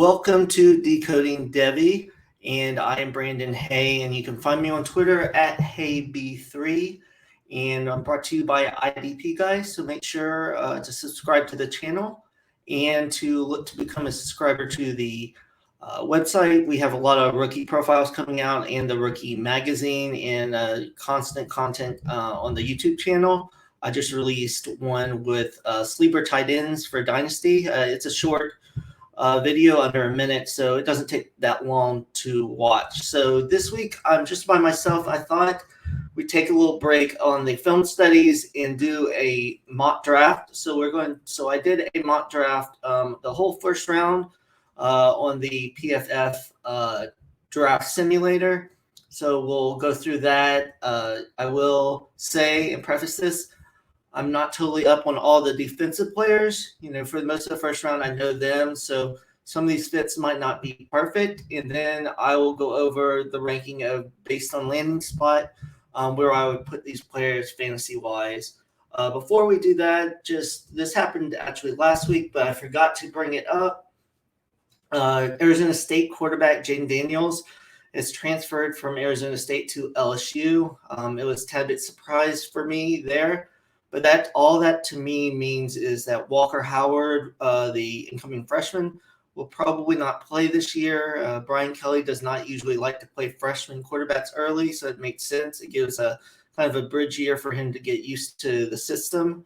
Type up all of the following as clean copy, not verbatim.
Welcome to Decoding Devy, and I am Brandon Haye, and you can find me on Twitter at HayeB3, and I'm brought to you by IDP Guys, so make sure to subscribe to the channel and to look to become a subscriber to the website. We have a lot of rookie profiles coming out and the rookie magazine and constant content on the YouTube channel. I just released one with sleeper tight ends for Dynasty. It's a short video under a minute, so it doesn't take that long to watch. So this week I'm just by myself. I thought we'd take a little break on the film studies and do a mock draft. So I did a mock draft, the whole first round on the PFF draft simulator. So we'll go through that. I will say and preface this, I'm not totally up on all the defensive players. For most of the first round, I know them. So some of these fits might not be perfect. And then I will go over the ranking of based on landing spot, where I would put these players fantasy-wise. Before we do that, this happened actually last week, but I forgot to bring it up. Arizona State quarterback Jaden Daniels is transferred from Arizona State to LSU. It was a tad bit surprise for me there. But all that to me means is that Walker Howard, the incoming freshman, will probably not play this year. Brian Kelly does not usually like to play freshman quarterbacks early, so it makes sense. It gives a kind of a bridge year for him to get used to the system.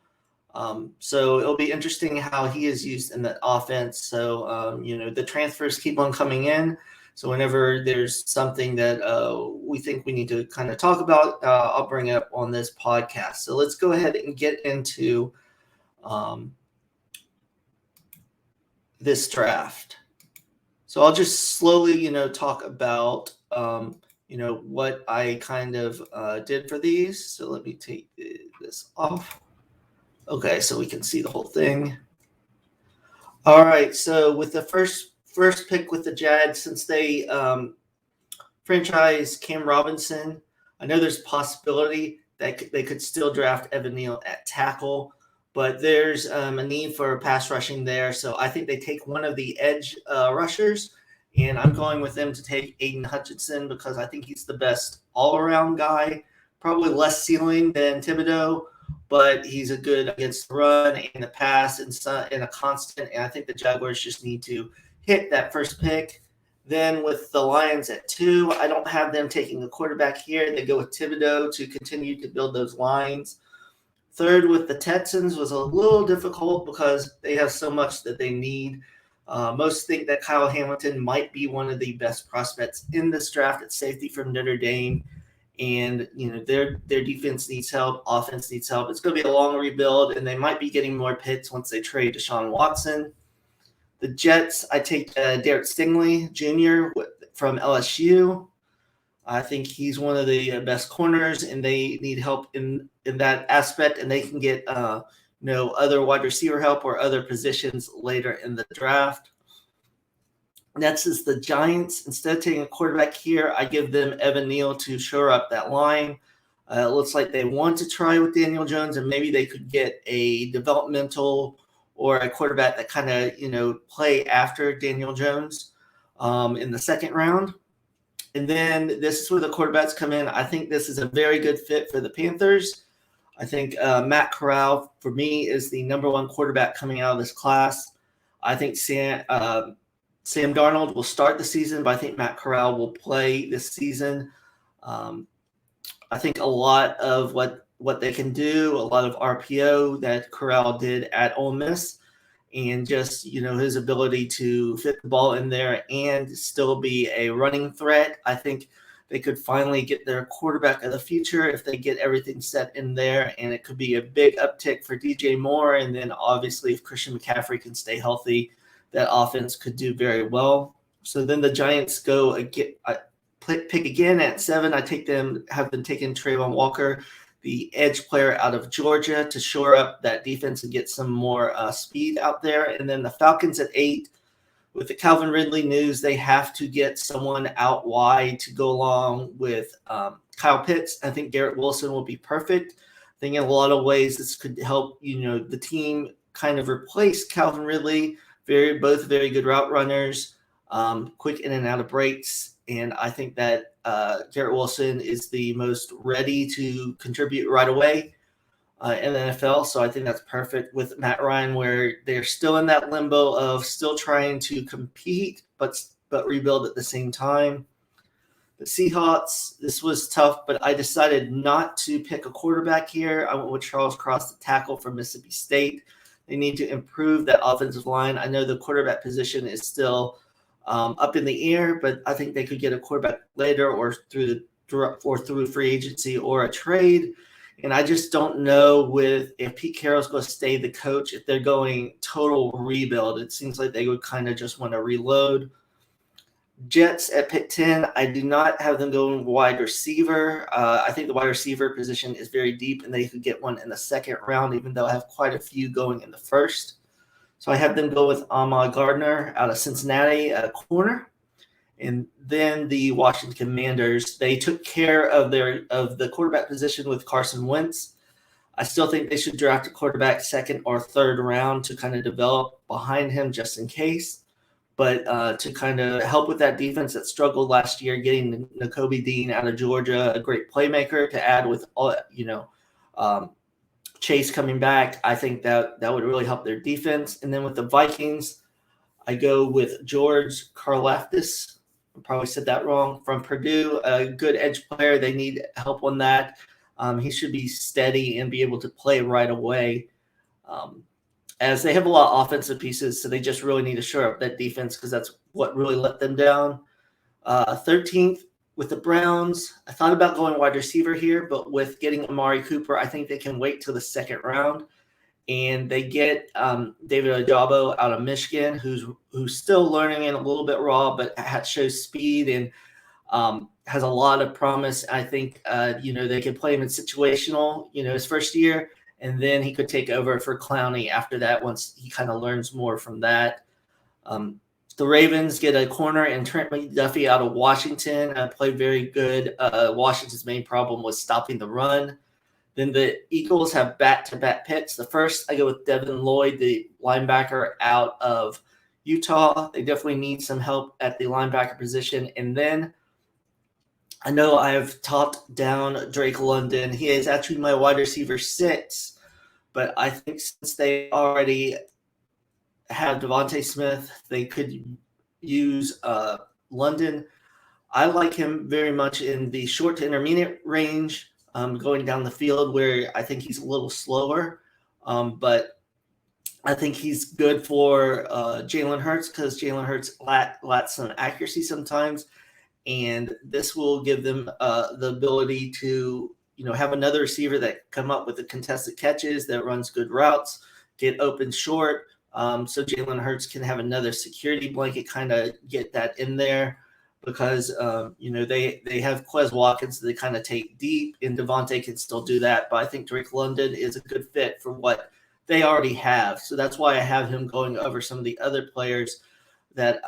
So it'll be interesting how he is used in the offense. So, the transfers keep on coming in. So whenever there's something that we think we need to kind of talk about, I'll bring it up on this podcast. So let's go ahead and get into this draft. So I'll just slowly, talk about, what I kind of did for these. So let me take this off. Okay, so we can see the whole thing. All right, so with the first pick with the Jags, since they franchise Cam Robinson, I know there's a possibility that they could still draft Evan Neal at tackle, but there's a need for pass rushing there. So I think they take one of the edge rushers, and I'm going with them to take Aiden Hutchinson because I think he's the best all-around guy, probably less ceiling than Thibodeau, but he's a good against the run and the pass and a constant, and I think the Jaguars just need to hit that first pick. Then with the Lions at 2, I don't have them taking a quarterback here. They go with Thibodeau to continue to build those lines. Third with the Texans was a little difficult because they have so much that they need. Most think that Kyle Hamilton might be one of the best prospects in this draft at safety from Notre Dame. And, their defense needs help. Offense needs help. It's going to be a long rebuild, and they might be getting more picks once they trade Deshaun Watson. The Jets, I take Derek Stingley Jr. from LSU. I think he's one of the best corners, and they need help in that aspect, and they can get other wide receiver help or other positions later in the draft. Next is the Giants. Instead of taking a quarterback here, I give them Evan Neal to shore up that line. It looks like they want to try with Daniel Jones, and maybe they could get a developmental or a quarterback that kind of, play after Daniel Jones in the second round. And then this is where the quarterbacks come in. I think this is a very good fit for the Panthers. I think Matt Corral, for me, is the number one quarterback coming out of this class. I think Sam Darnold will start the season, but I think Matt Corral will play this season. I think a lot of what they can do, a lot of RPO that Corral did at Ole Miss, and just, his ability to fit the ball in there and still be a running threat. I think they could finally get their quarterback of the future if they get everything set in there, and it could be a big uptick for DJ Moore. And then obviously if Christian McCaffrey can stay healthy, that offense could do very well. So then the Giants go again. Pick again at 7. Have them taking Trayvon Walker, the edge player out of Georgia, to shore up that defense and get some more speed out there. And then the Falcons at 8, with the Calvin Ridley news, they have to get someone out wide to go along with Kyle Pitts. I think Garrett Wilson will be perfect. I think in a lot of ways this could help, the team kind of replace Calvin Ridley. Both very good route runners. quick in and out of breaks. And I think that Garrett Wilson is the most ready to contribute right away in the NFL. So I think that's perfect with Matt Ryan, where they're still in that limbo of still trying to compete, but rebuild at the same time. The Seahawks, this was tough, but I decided not to pick a quarterback here. I went with Charles Cross, the tackle from Mississippi State. They need to improve that offensive line. I know the quarterback position is still up in the air, but I think they could get a quarterback later or through free agency or a trade. And I just don't know if Pete Carroll's going to stay the coach, if they're going total rebuild. It seems like they would kind of just want to reload. Jets at pick 10, I do not have them going wide receiver. I think the wide receiver position is very deep, and they could get one in the second round, even though I have quite a few going in the first. So I have them go with Ahmad Gardner out of Cincinnati at a corner. And then the Washington Commanders, they took care of the quarterback position with Carson Wentz. I still think they should draft a quarterback second or third round to kind of develop behind him just in case. But to kind of help with that defense that struggled last year, getting Nakobe Dean out of Georgia, a great playmaker to add with Chase coming back, I think that would really help their defense. And then with the Vikings, I go with George Karlaftis. I probably said that wrong. From Purdue, a good edge player. They need help on that. He should be steady and be able to play right away. As they have a lot of offensive pieces, so they just really need to shore up that defense because that's what really let them down. 13th with the Browns, I thought about going wide receiver here, but with getting Amari Cooper, I think they can wait till the second round. And they get David Ojabo out of Michigan, who's still learning and a little bit raw, but shows speed and has a lot of promise. I think they can play him in situational, his first year. And then he could take over for Clowney after that once he kind of learns more from that. The Ravens get a corner and Trent McDuffie out of Washington. Played very good. Washington's main problem was stopping the run. Then the Eagles have back-to-back picks. The first, I go with Devin Lloyd, the linebacker out of Utah. They definitely need some help at the linebacker position. And then I know I have talked down Drake London. He is actually my wide receiver 6, but I think since they already have Devontae Smith, they could use London. I like him very much in the short to intermediate range, going down the field where I think he's a little slower, but I think he's good for Jalen Hurts because Jalen Hurts lacks some accuracy sometimes. And this will give them the ability to, have another receiver that come up with the contested catches, that runs good routes, get open short. So Jalen Hurts can have another security blanket, kind of get that in there because, they have Quez Watkins that they kind of take deep, and Devontae can still do that. But I think Drake London is a good fit for what they already have. So that's why I have him going over some of the other players that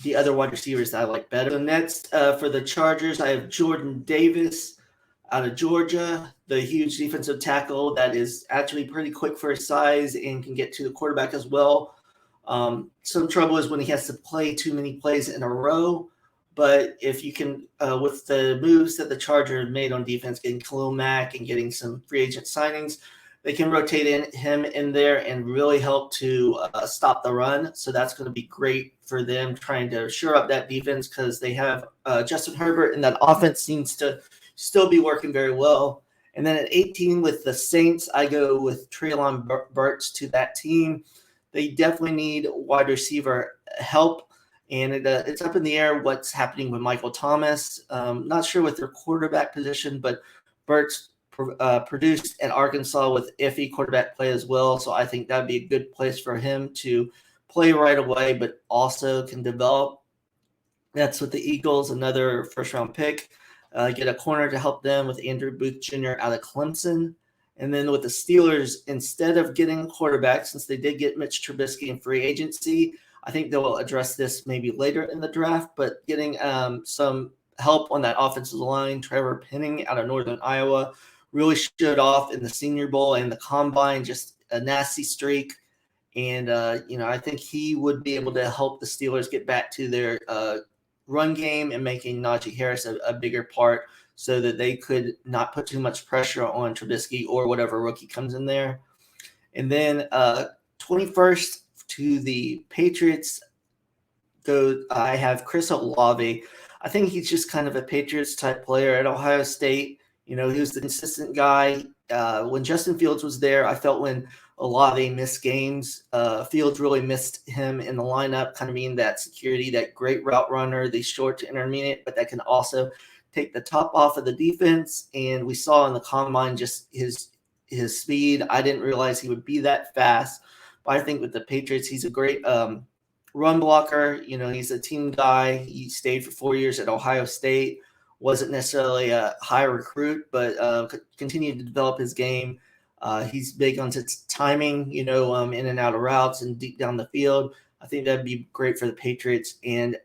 the other wide receivers that I like better. So next for the Chargers, I have Jordan Davis out of Georgia, the huge defensive tackle that is actually pretty quick for his size and can get to the quarterback as well. Some trouble is when he has to play too many plays in a row. But if you can, with the moves that the Chargers made on defense, getting Khalil Mack and getting some free agent signings, they can rotate him in there and really help to stop the run. So that's going to be great for them trying to shore up that defense because they have Justin Herbert, and that offense seems to still be working very well. And then at 18 with the Saints, I go with Treylon Burks to that team. They definitely need wide receiver help, and it's up in the air what's happening with Michael Thomas. Not sure with their quarterback position, but Burks produced at Arkansas with iffy quarterback play as well. So I think that'd be a good place for him to play right away, but also can develop. That's with the Eagles, another first-round pick. Get a corner to help them with Andrew Booth Jr. out of Clemson. And then with the Steelers, instead of getting a quarterback, since they did get Mitch Trubisky in free agency, I think they'll address this maybe later in the draft, but getting some help on that offensive line. Trevor Penning out of Northern Iowa really showed off in the Senior Bowl and the Combine, just a nasty streak. And, I think he would be able to help the Steelers get back to their run game and making Najee Harris a bigger part so that they could not put too much pressure on Trubisky or whatever rookie comes in there. And then 21st to the Patriots I have Chris Olave. I think he's just kind of a Patriots type player at Ohio State. He was the consistent guy. When Justin Fields was there, I felt when Olave missed games, Fields really missed him in the lineup, kind of being that security, that great route runner, the short to intermediate, but that can also take the top off of the defense. And we saw in the combine just his speed. I didn't realize he would be that fast, but I think with the Patriots, he's a great run blocker. He's a team guy. He stayed for 4 years at Ohio State. Wasn't necessarily a high recruit, but continued to develop his game. He's big on his timing, in and out of routes and deep down the field. I think that'd be great for the Patriots and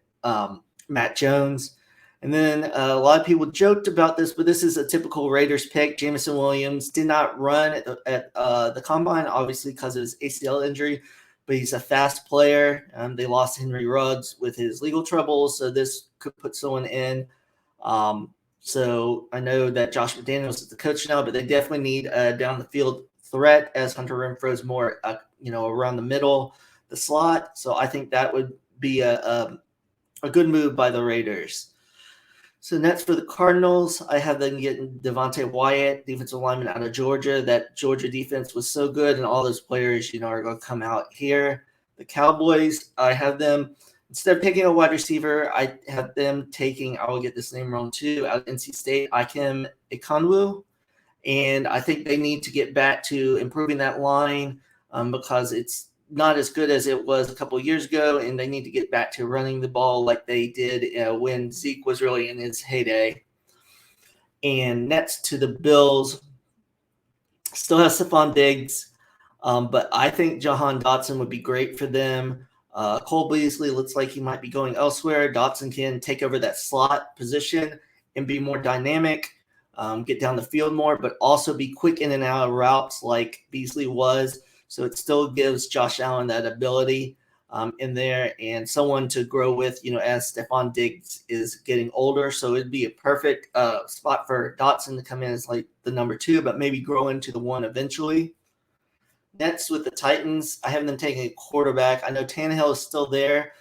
Matt Jones. And then a lot of people joked about this, but this is a typical Raiders pick. Jameson Williams did not run at the combine, obviously because of his ACL injury, but he's a fast player. They lost Henry Ruggs with his legal troubles, so this could put someone in. So I know that Josh McDaniels is the coach now, but they definitely need a down the field threat as Hunter Renfrow's more, around the middle, the slot. So I think that would be a good move by the Raiders. So next for the Cardinals, I have them getting Devontae Wyatt, defensive lineman out of Georgia. That Georgia defense was so good, and all those players, are going to come out here. The Cowboys, I have them, instead of taking a wide receiver, I have them taking, I will get this name wrong too, out of NC State, Ikem Ekwonu. And I think they need to get back to improving that line because it's not as good as it was a couple of years ago, and they need to get back to running the ball like they did when Zeke was really in his heyday. And next to the Bills, still have Stephon Diggs, but I think Jahan Dotson would be great for them. Cole Beasley looks like he might be going elsewhere. Dotson can take over that slot position and be more dynamic, get down the field more, but also be quick in and out of routes like Beasley was. So it still gives Josh Allen that ability in there and someone to grow with, as Stephon Diggs is getting older. So it'd be a perfect spot for Dotson to come in as like the number 2, but maybe grow into the 1 eventually. Next with the Titans, I have them taking a quarterback. I know Tannehill is still there,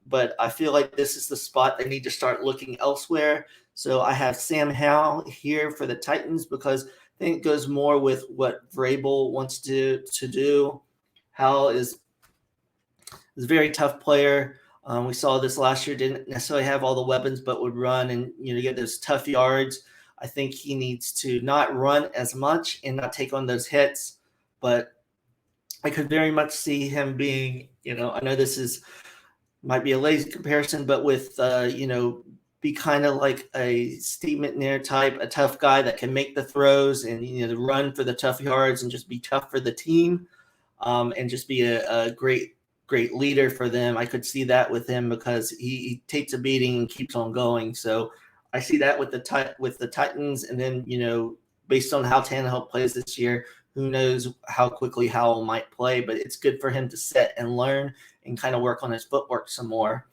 but I feel like this is the spot they need to start looking elsewhere. So I have Sam Howell here for the Titans because I think it goes more with what Vrabel wants to do. Howell is a very tough player. We saw this last year, didn't necessarily have all the weapons, but would run and get those tough yards. I think he needs to not run as much and not take on those hits, but I could very much see him being, I know this might be a lazy comparison, but with, be kind of like a Steve McNair type, a tough guy that can make the throws and, run for the tough yards and just be tough for the team and just be a great leader for them. I could see that with him because he takes a beating and keeps on going. So I see that with the Titans. And then, based on how Tannehill plays this year, who knows how quickly Howell might play, but it's good for him to sit and learn and kind of work on his footwork some more.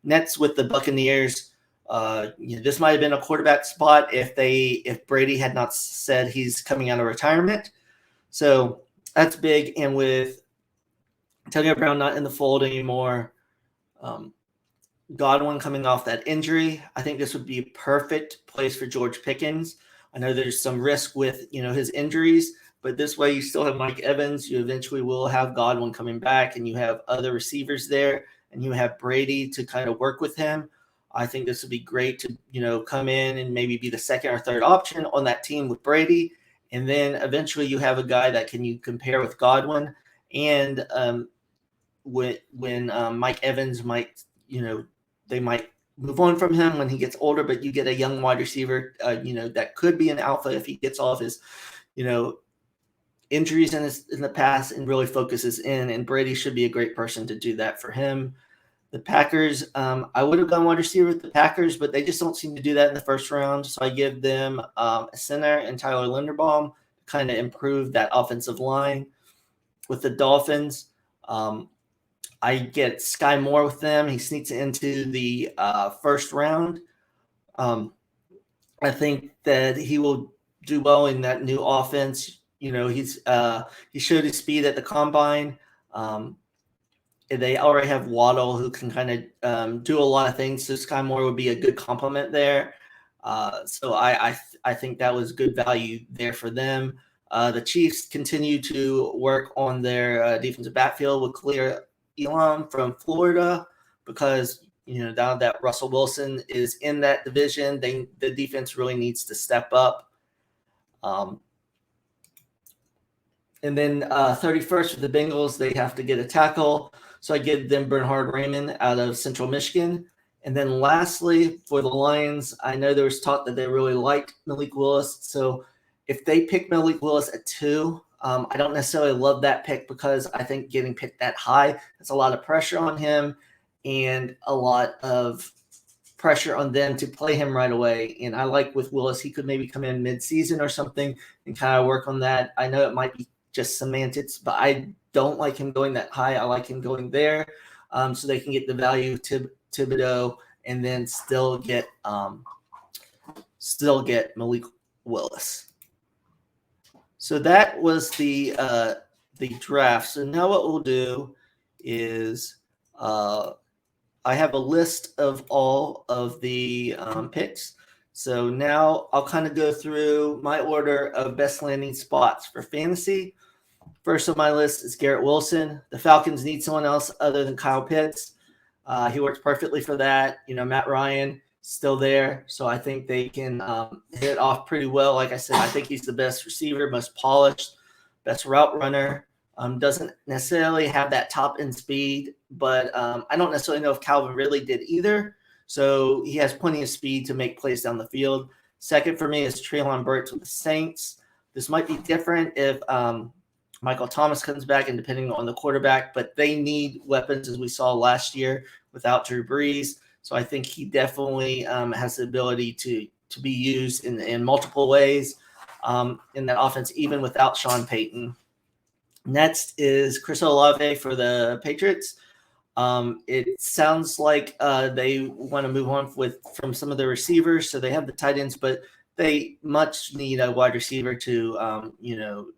Next with the Buccaneers, this might have been a quarterback spot if Brady had not said he's coming out of retirement. So that's big. And with Antonio Brown not in the fold anymore, Godwin coming off that injury, I think this would be a perfect place for George Pickens. I know there's some risk with, his injuries, but this way you still have Mike Evans. You eventually will have Godwin coming back, and you have other receivers there, and you have Brady to kind of work with him. I think this would be great to, come in and maybe be the second or third option on that team with Brady. And then eventually you have a guy that you compare with Godwin. And when Mike Evans might, they might move on from him when he gets older, but you get a young wide receiver, that could be an alpha if he gets off his, injuries in the past and really focuses in. And Brady should be a great person to do that for him. The Packers, I would have gone wide receiver with the Packers, but they just don't seem to do that in the first round. So I give them a center and Tyler Linderbaum to kind of improve that offensive line. With the Dolphins, I get Sky Moore with them. He sneaks into the first round. I think that he will do well in that new offense. He showed his speed at the combine. They already have Waddle, who can kind of do a lot of things. So Sky Moore would be a good complement there. So I think that was good value there for them. The Chiefs continue to work on their defensive backfield with Khalil Elam from Florida, because now that Russell Wilson is in that division, the defense really needs to step up. And then 31st for the Bengals, they have to get a tackle. So I give them Bernhard Raymond out of Central Michigan. And then lastly, for the Lions, I know there was talk that they really liked Malik Willis. So if they pick Malik Willis at 2, I don't necessarily love that pick, because I think getting picked that high, that's a lot of pressure on him and a lot of pressure on them to play him right away. And I like with Willis, he could maybe come in mid-season or something and kind of work on that. I know it might be just semantics, but I don't like him going that high. I like him going there, so they can get the value of Thibodeau and then still get Malik Willis. So that was the draft. So now what we'll do is I have a list of all of the picks. So now I'll kind of go through my order of best landing spots for fantasy. First on my list is Garrett Wilson. The Falcons need someone else other than Kyle Pitts. He works perfectly for that. Matt Ryan still there, so I think they can hit it off pretty well. Like I said, I think he's the best receiver, most polished, best route runner. Doesn't necessarily have that top end speed, but I don't necessarily know if Calvin Ridley did either. So he has plenty of speed to make plays down the field. Second for me is Treylon Burks with the Saints. This might be different if Michael Thomas comes back and depending on the quarterback, but they need weapons, as we saw last year without Drew Brees. So I think he definitely has the ability to be used in multiple ways in that offense, even without Sean Payton. Next is Chris Olave for the Patriots. It sounds like they want to move on from some of the receivers, so they have the tight ends, but they much need a wide receiver to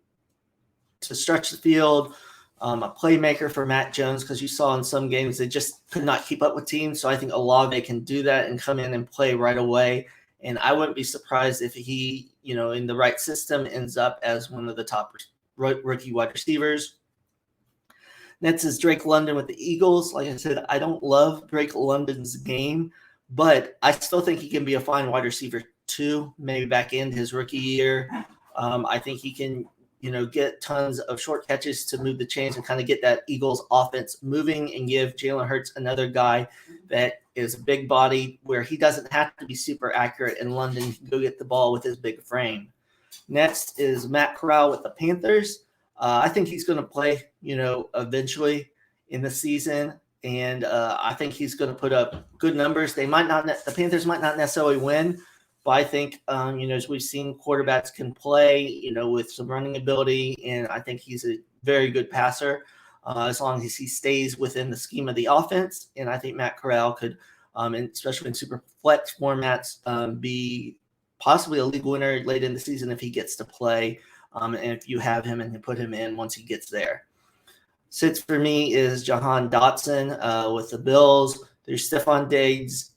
stretch the field, a playmaker for Matt Jones, because you saw in some games they just could not keep up with teams. So I think Olave can do that and come in and play right away. And I wouldn't be surprised if he, in the right system, ends up as one of the top rookie wide receivers. Next is Drake London with the Eagles. Like I said, I don't love Drake London's game, but I still think he can be a fine wide receiver too, maybe back in his rookie year. I think he can get tons of short catches to move the chains and kind of get that Eagles offense moving and give Jalen Hurts another guy that is a big body where he doesn't have to be super accurate, and London can go get the ball with his big frame. Next is Matt Corral with the Panthers. I think he's going to play, eventually in the season, and I think he's going to put up good numbers. The Panthers might not necessarily win, but I think, as we've seen, quarterbacks can play, with some running ability, and I think he's a very good passer as long as he stays within the scheme of the offense. And I think Matt Corral could, especially in super flex formats, be possibly a league winner late in the season if he gets to play, and if you have him and you put him in once he gets there. Sixth for me is Jahan Dotson with the Bills. There's Stephon Diggs.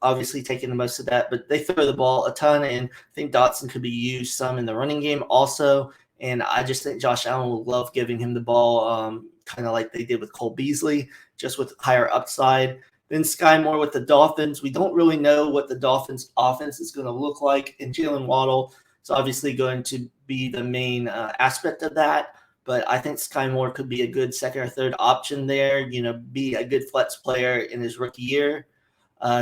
Obviously taking the most of that, but they throw the ball a ton, and I think Dotson could be used some in the running game also. And I just think Josh Allen will love giving him the ball, kind of like they did with Cole Beasley, just with higher upside. Then Sky Moore with the Dolphins. We don't really know what the Dolphins' offense is going to look like, and Jalen Waddle is obviously going to be the main aspect of that. But I think Sky Moore could be a good second or third option there, be a good flex player in his rookie year.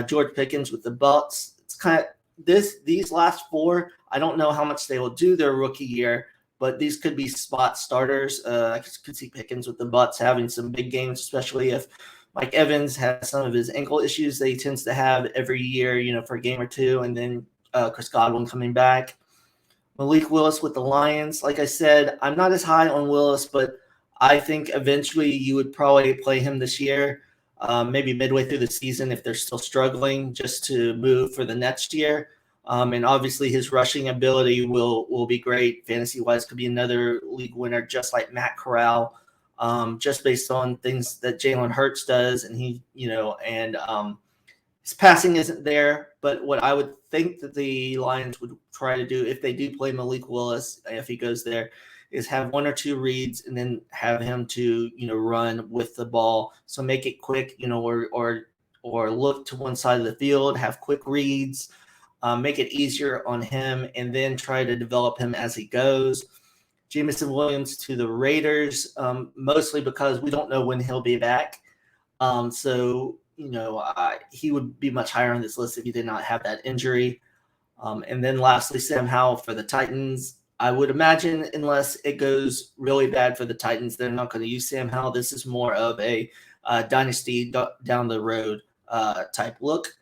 George Pickens with the Bucks. It's kind of these last four. I don't know how much they will do their rookie year, but these could be spot starters. I could see Pickens with the Bucks having some big games, especially if Mike Evans has some of his ankle issues that he tends to have every year, for a game or two, and then Chris Godwin coming back. Malik Willis with the Lions. Like I said, I'm not as high on Willis, but I think eventually you would probably play him this year, maybe midway through the season if they're still struggling, just to move for the next year. And obviously his rushing ability will be great. Fantasy wise, could be another league winner, just like Matt Corral, just based on things that Jalen Hurts does. And his passing isn't there. But what I would think that the Lions would try to do if they do play Malik Willis, if he goes there, is have one or two reads and then have him to, run with the ball. So make it quick, or look to one side of the field, have quick reads, make it easier on him, and then try to develop him as he goes. Jameson Williams to the Raiders, mostly because we don't know when he'll be back. So he would be much higher on this list if he did not have that injury. And then lastly, Sam Howell for the Titans. I would imagine unless it goes really bad for the Titans, they're not going to use Sam Howell. This is more of a dynasty down the road type look.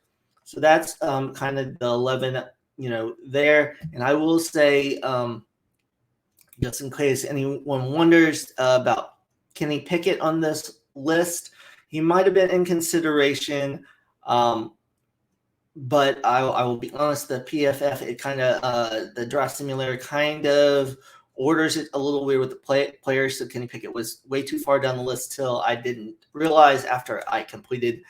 So that's kind of the 11, there. And I will say, just in case anyone wonders about Kenny Pickett on this list, he might have been in consideration. But I will be honest, the PFF, the draft simulator kind of orders it a little weird with the players. So Kenny Pickett was way too far down the list till I didn't realize after I completed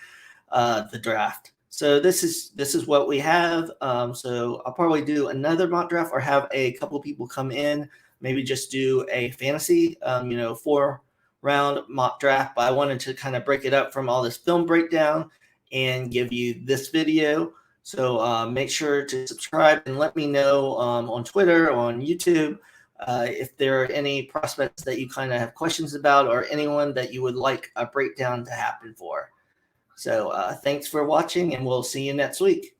the draft. So this is what we have. So I'll probably do another mock draft or have a couple people come in, maybe just do a fantasy, 4-round mock draft. But I wanted to kind of break it up from all this film breakdown and give you this video. So make sure to subscribe and let me know on Twitter or on YouTube if there are any prospects that you kind of have questions about or anyone that you would like a breakdown to happen for. So thanks for watching, and we'll see you next week.